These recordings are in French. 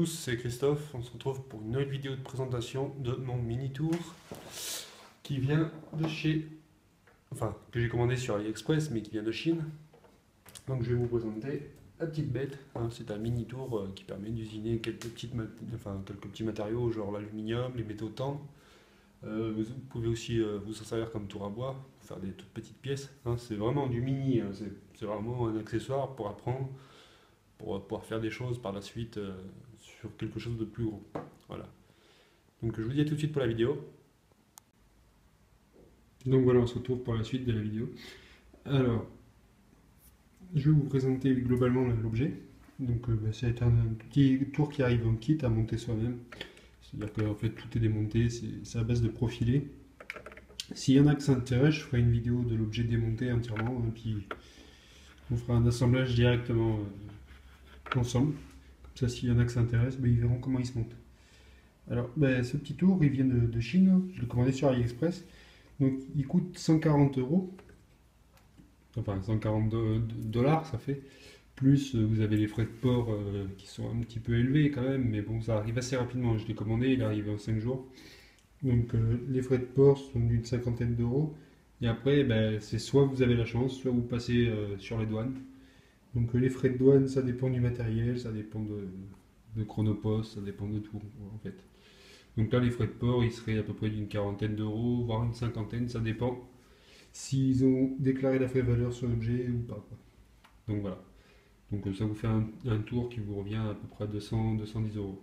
tous, c'est Christophe. On se retrouve pour une nouvelle vidéo de présentation de mon mini tour qui vient de chez... Enfin, que j'ai commandé sur AliExpress mais qui vient de Chine. Donc je vais vous présenter la petite bête. C'est un mini tour qui permet d'usiner quelques petits matériaux, genre l'aluminium, les métaux tendres. Vous pouvez aussi vous en servir comme tour à bois, pour faire des toutes petites pièces. C'est vraiment du mini, c'est vraiment un accessoire pour apprendre, pour pouvoir faire des choses par la suite sur quelque chose de plus gros. Voilà. Donc je vous dis à tout de suite pour la vidéo. Donc voilà, on se retrouve pour la suite de la vidéo. Alors, je vais vous présenter globalement l'objet. Donc c'est un petit tour qui arrive en kit à monter soi-même. C'est-à-dire qu'en fait tout est démonté, c'est à base de profilés. S'il y en a que ça intéresse, je ferai une vidéo de l'objet démonté entièrement, et puis on fera un assemblage directement ensemble. Comme ça, s'il y en a que ça intéresse, ils verront comment il se monte. Alors, ce petit tour, il vient de Chine, je l'ai commandé sur AliExpress. Donc il coûte 140 €. Enfin 140 $ ça fait. Plus vous avez les frais de port qui sont un petit peu élevés quand même, mais bon, ça arrive assez rapidement. Je l'ai commandé, il est arrivé en 5 jours. Donc les frais de port sont d'une cinquantaine d'euros. Et après, c'est soit vous avez la chance, soit vous passez sur les douanes. Donc les frais de douane, ça dépend du matériel, ça dépend de Chronopost, ça dépend de tout en fait. Donc là, les frais de port, ils seraient à peu près d'une quarantaine d'euros, voire une cinquantaine, ça dépend s'ils ont déclaré la vraie valeur sur l'objet ou pas. Donc voilà. Donc ça vous fait un tour qui vous revient à peu près à 200-210 €.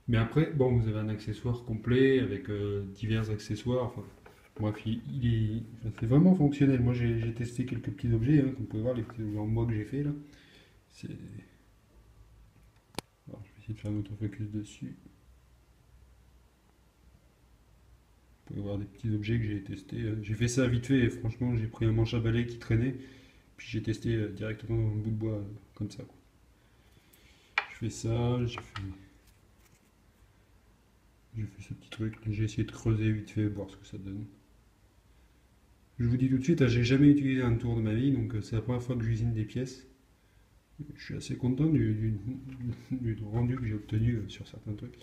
Mais après, bon, vous avez un accessoire complet avec divers accessoires. Enfin, bref, c'est vraiment fonctionnel. Moi, j'ai testé quelques petits objets, comme vous pouvez voir, les petits objets en bois que j'ai fait là. Alors, je vais essayer de faire un autofocus dessus. Vous pouvez voir des petits objets que j'ai testés. J'ai fait ça vite fait et franchement, j'ai pris un manche à balai qui traînait. Puis j'ai testé directement dans le bout de bois comme ça. Je fais ça, j'ai fait ce petit truc. J'ai essayé de creuser vite fait, voir ce que ça donne. Je vous dis tout de suite, j'ai jamais utilisé un tour de ma vie, donc c'est la première fois que j'usine des pièces. Je suis assez content du rendu que j'ai obtenu sur certains trucs.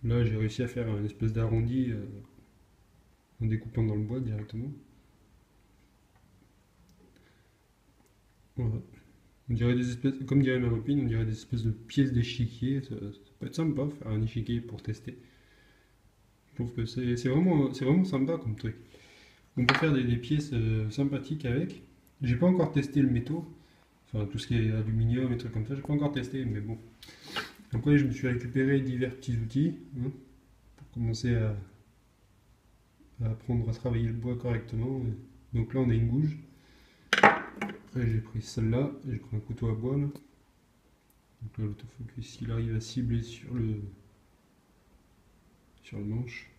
Là, j'ai réussi à faire une espèce d'arrondi en découpant dans le bois directement. Voilà. On dirait des espèces, comme dirait ma copine, on dirait des espèces de pièces d'échiquier. Ça peut être sympa, faire un échiquier pour tester. Je trouve que c'est vraiment sympa comme truc. On peut faire des pièces sympathiques avec. J'ai pas encore testé le métaux, enfin tout ce qui est aluminium et trucs comme ça, j'ai pas encore testé, mais bon. Après, je me suis récupéré divers petits outils pour commencer à apprendre à travailler le bois correctement. Donc là, on a une gouge. Après, j'ai pris celle-là, j'ai pris un couteau à bois là. Donc là, l'autofocus, il arrive à cibler sur le manche.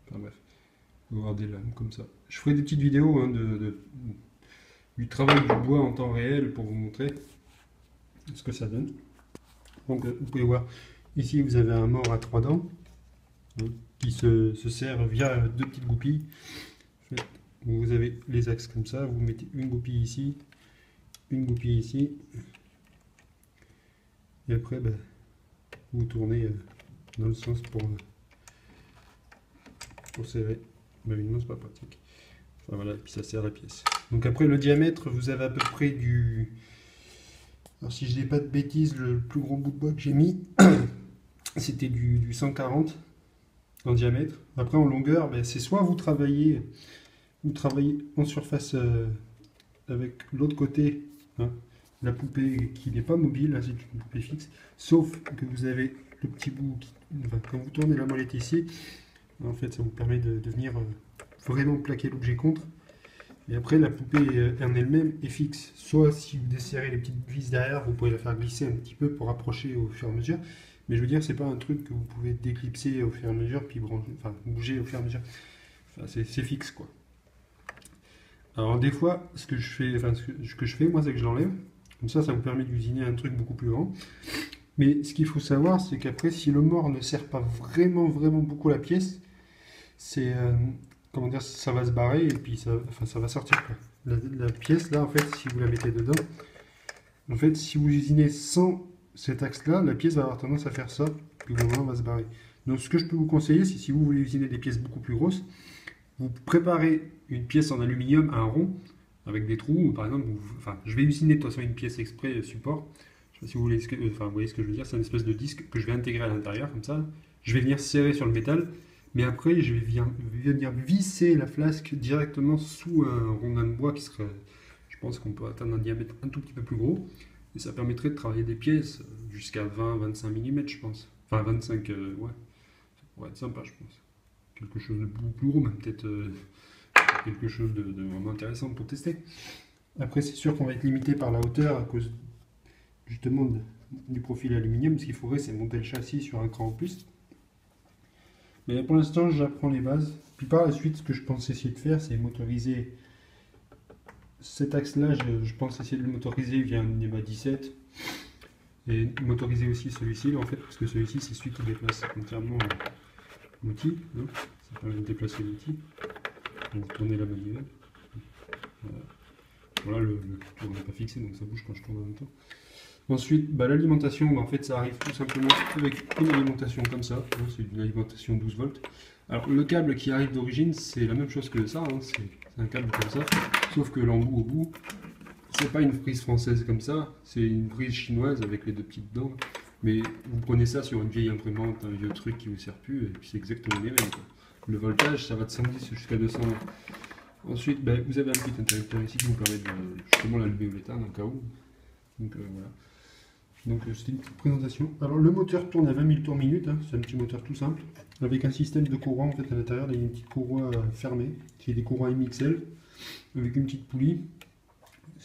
Enfin bref, on va avoir des lames comme ça. Je ferai des petites vidéos du travail du bois en temps réel pour vous montrer ce que ça donne. Donc vous pouvez voir, ici vous avez un mort à 3 dents qui se sert via deux petites goupilles. En fait, vous avez les axes comme ça, vous mettez une goupille ici, une goupille ici, et après vous tournez dans le sens pour serrer. Évidemment, c'est pas pratique. Enfin voilà, et puis ça serre la pièce. Donc après le diamètre, vous avez à peu près du... Alors si je dis pas de bêtises, le plus gros bout de bois que j'ai mis, c'était du 140 en diamètre. Après en longueur, c'est soit vous travaillez en surface avec l'autre côté, la poupée qui n'est pas mobile, c'est une poupée fixe, sauf que vous avez le petit bout, quand vous tournez la molette ici, en fait ça vous permet de venir vraiment plaquer l'objet contre. Et après la poupée en elle-même est fixe. Soit si vous desserrez les petites vis derrière, vous pouvez la faire glisser un petit peu pour approcher au fur et à mesure. Mais je veux dire, c'est pas un truc que vous pouvez déclipser au fur et à mesure, puis bouger au fur et à mesure. Enfin, c'est fixe quoi. Alors des fois, ce que je fais, moi, c'est que je l'enlève. Comme ça vous permet d'usiner un truc beaucoup plus grand. Mais ce qu'il faut savoir, c'est qu'après, si le mort ne sert pas vraiment beaucoup la pièce, c'est comment dire, ça va se barrer et puis ça va sortir quoi. la pièce là, en fait, si vous la mettez dedans, en fait, si vous usinez sans cet axe-là, la pièce va avoir tendance à faire ça, puis le moment va se barrer. Donc ce que je peux vous conseiller, c'est si vous voulez usiner des pièces beaucoup plus grosses, vous préparez une pièce en aluminium, un rond, avec des trous, par exemple, enfin, je vais usiner de toute façon une pièce exprès support. Je sais pas si vous voulez, enfin, vous voyez ce que je veux dire, c'est une espèce de disque que je vais intégrer à l'intérieur, comme ça. Je vais venir serrer sur le métal, mais après, je vais venir visser la flasque directement sous un rondin de bois qui serait, je pense qu'on peut atteindre un diamètre un tout petit peu plus gros. Et ça permettrait de travailler des pièces jusqu'à 20-25 mm, je pense. Enfin, 25, ouais, ça pourrait être sympa, je pense. Quelque chose de beaucoup plus gros, même peut-être quelque chose de vraiment intéressant pour tester. Après, c'est sûr qu'on va être limité par la hauteur à cause justement du profil aluminium. Ce qu'il faudrait, c'est monter le châssis sur un cran en plus. Mais pour l'instant, j'apprends les bases. Puis par la suite, ce que je pense essayer de faire, c'est motoriser cet axe-là. Je pense essayer de le motoriser via un NEMA 17. Et motoriser aussi celui-ci, en fait, parce que celui-ci, c'est celui qui déplace entièrement l'outil. Hein. Ça permet de déplacer l'outil. On va tourner la manivelle. Voilà, le tour n'est pas fixé, donc ça bouge quand je tourne en même temps. Ensuite, l'alimentation, en fait, ça arrive tout simplement avec une alimentation comme ça. Hein, c'est une alimentation 12 volts. Alors, le câble qui arrive d'origine, c'est la même chose que ça. Hein, c'est un câble comme ça. Sauf que l'embout au bout, c'est pas une prise française comme ça. C'est une prise chinoise avec les deux petites dents. Mais vous prenez ça sur une vieille imprimante, un vieux truc qui vous sert plus, et puis c'est exactement les mêmes. Le voltage, ça va de 110 jusqu'à 200. Ensuite, vous avez un petit interrupteur ici qui vous permet de justement l'allumer ou l'éteindre en cas où. Donc voilà. Donc c'était une petite présentation. Alors le moteur tourne à 20 000 tours minute, hein, c'est un petit moteur tout simple, avec un système de courroie en fait à l'intérieur, il y a une petite courroie fermée, qui est des courroies MXL, avec une petite poulie.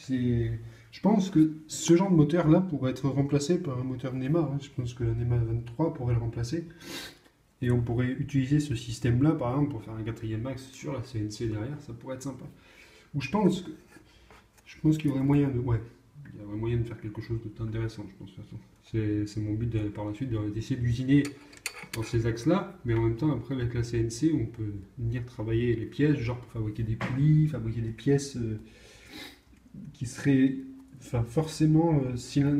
Je pense que ce genre de moteur là pourrait être remplacé par un moteur NEMA, hein. Je pense que la NEMA 23 pourrait le remplacer. Et on pourrait utiliser ce système-là, par exemple, pour faire un 4ème axe sur la CNC derrière, ça pourrait être sympa. Ou je pense qu'il y aurait moyen de, ouais, il y aurait moyen de faire quelque chose d'intéressant, je pense, de toute façon. C'est mon but par la suite d'essayer d'usiner dans ces axes-là, mais en même temps, après, avec la CNC, on peut venir travailler les pièces, genre pour fabriquer des poulies, fabriquer des pièces qui seraient, enfin, forcément,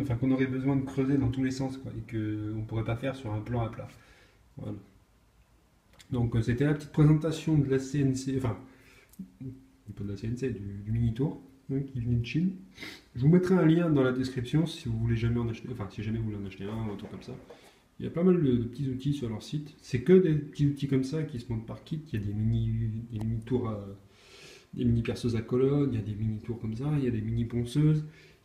enfin, qu'on aurait besoin de creuser dans tous les sens, quoi, et qu'on ne pourrait pas faire sur un plan à plat. Voilà. Donc c'était la petite présentation de la CNC, enfin, pas de la CNC, du Mini-Tour, hein, qui venait de Chine. Je vous mettrai un lien dans la description si vous voulez jamais en acheter, enfin si jamais vous voulez en acheter un truc comme ça. Il y a pas mal de petits outils sur leur site. C'est que des petits outils comme ça qui se montent par kit. Il y a des mini-tours, des mini-perceuses à colonne, il y a des mini-tours comme ça, il y a des mini-ponceuses.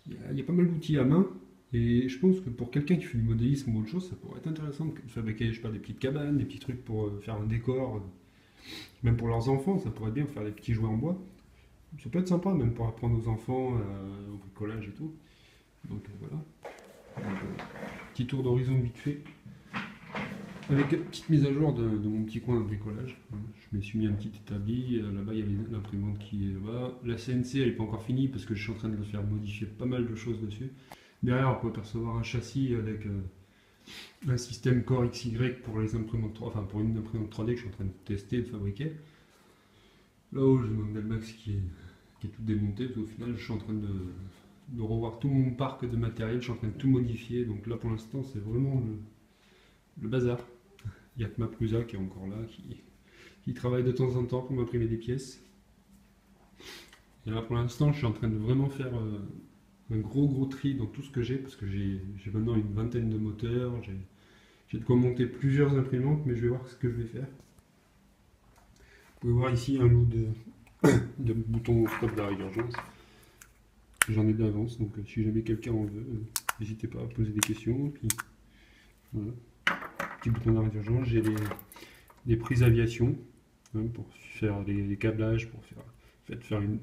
Il y a pas mal d'outils à main. Et je pense que pour quelqu'un qui fait du modélisme ou autre chose, ça pourrait être intéressant de fabriquer, je sais pas, des petites cabanes, des petits trucs pour faire un décor. Même pour leurs enfants, ça pourrait être bien faire des petits jouets en bois. Ça peut être sympa, même pour apprendre aux enfants au bricolage et tout. Donc voilà. Petit tour d'horizon vite fait. Avec une petite mise à jour de mon petit coin de bricolage. Je me suis mis un petit établi. Là-bas, il y a l'imprimante qui est là-bas. La CNC, elle n'est pas encore finie parce que je suis en train de le faire modifier pas mal de choses dessus. Derrière, on peut apercevoir un châssis avec un système Core XY pour les imprimantes 3, enfin pour une imprimante 3D que je suis en train de tester et de fabriquer. Là-haut, j'ai mon Delmax qui est tout démonté. Au final, je suis en train de revoir tout mon parc de matériel. Je suis en train de tout modifier. Donc là, pour l'instant, c'est vraiment le bazar. Il y a que ma Prusa qui est encore là, qui travaille de temps en temps pour m'imprimer des pièces. Et là, pour l'instant, je suis en train de vraiment faire un gros tri dans tout ce que j'ai, parce que j'ai maintenant une vingtaine de moteurs, j'ai de quoi monter plusieurs imprimantes, mais je vais voir ce que je vais faire. Vous pouvez voir ici un lot de boutons stop d'arrêt d'urgence. J'en ai d'avance, donc si jamais quelqu'un en veut, n'hésitez pas à poser des questions. Puis, voilà. Petit bouton d'arrêt d'urgence, j'ai des prises aviation, hein, pour faire les câblages, pour faire une